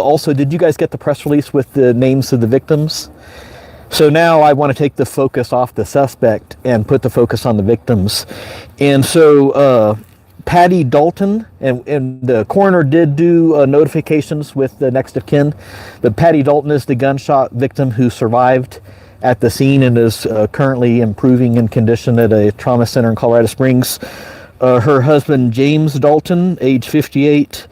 also, did you guys get the press release with the names of the victims? So now I want to take the focus off the suspect and put the focus on the victims. And so Patty Dalton, and the coroner did do notifications with the next of kin, but Patty Dalton is the gunshot victim who survived at the scene and is currently improving in condition at a trauma center in Colorado Springs. Her husband, James Dalton, age 58,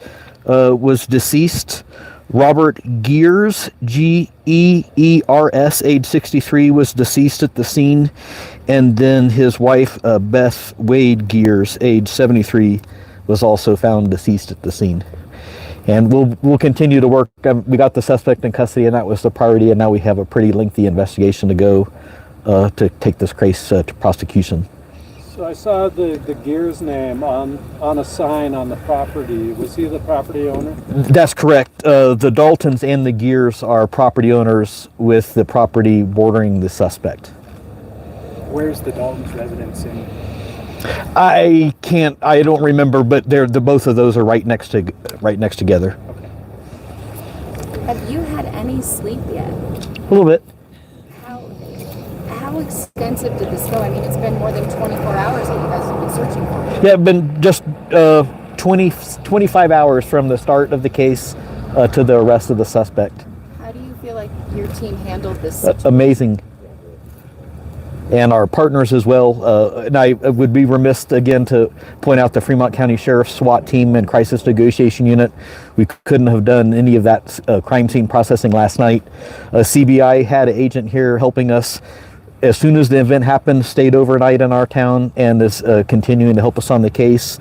was deceased. Robert Geers, Geers, age 63, was deceased at the scene. And then his wife, Beth Wade Geers, age 73, was also found deceased at the scene. And we'll continue to work. We got the suspect in custody, and that was the priority. And now we have a pretty lengthy investigation to go to take this case to prosecution. So I saw the Gears name on a sign on the property. Was he the property owner? That's correct. The Daltons and the Gears are property owners with the property bordering the suspect. Where's the Daltons' residence in? I don't remember, but both of those are right next together. Okay. Have you had any sleep yet? A little bit. How extensive did this go? I mean, it's been more than 24 hours that you guys have been searching for. Yeah, it's been just 25 hours from the start of the case to the arrest of the suspect. How do you feel like your team handled this? Amazing. And our partners as well. And I would be remiss again to point out the Fremont County Sheriff's SWAT team and Crisis Negotiation Unit. We couldn't have done any of that crime scene processing last night. CBI had an agent here helping us as soon as the event happened, stayed overnight in our town, and is continuing to help us on the case.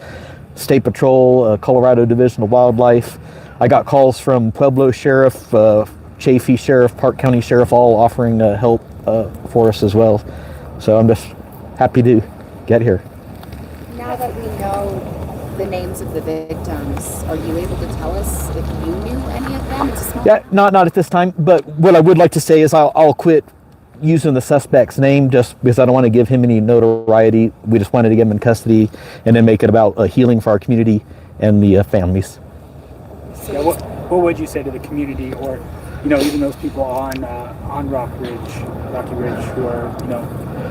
State Patrol, Colorado Division of Wildlife. I got calls from Pueblo Sheriff, Chaffee Sheriff, Park County Sheriff, all offering help for us as well. So I'm just happy to get here. Now that we know the names of the victims, are you able to tell us if you knew any of them? Yeah, not at this time, but what I would like to say is I'll quit using the suspect's name just because I don't want to give him any notoriety. We just wanted to get him in custody and then make it about healing for our community and the families. Yeah, what would you say to the community, or even those people on Rocky Ridge, who are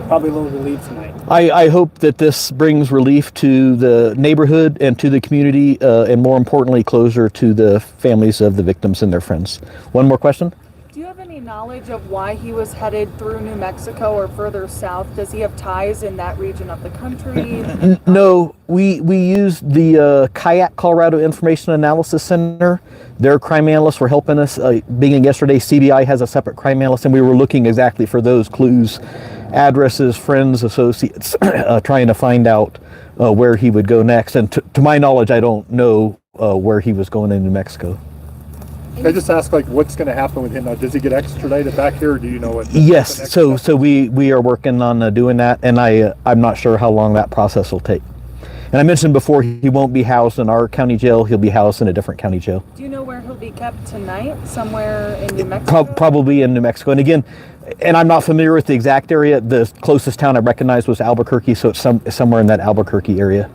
probably a little relieved tonight? I hope that this brings relief to the neighborhood and to the community, and more importantly, closure to the families of the victims and their friends. One more question? Do you have any knowledge of why he was headed through New Mexico or further south? Does he have ties in that region of the country? No, we used the Kayak Colorado Information Analysis Center. Their crime analysts were helping us. Beginning yesterday, CBI has a separate crime analyst, and we were looking exactly for those clues, addresses, friends, associates, trying to find out where he would go next. And to my knowledge, I don't know where he was going in New Mexico. Can I just ask, what's going to happen with him? Does he get extradited back here, or do you know what? Yes, so we are working on doing that, and I'm not sure how long that process will take. And I mentioned before, he won't be housed in our county jail. He'll be housed in a different county jail. Do you know where he'll be kept tonight? Somewhere in New Mexico? Probably in New Mexico. And again, and I'm not familiar with the exact area. The closest town I recognized was Albuquerque, so it's somewhere in that Albuquerque area.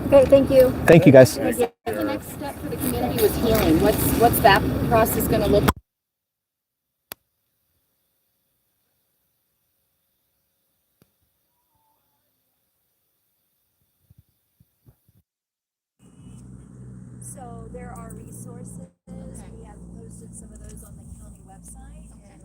Okay, thank you. Thank you, guys. The next step for the community was healing. What's that process going to look like? So there are resources. We have posted some of those on the county website, and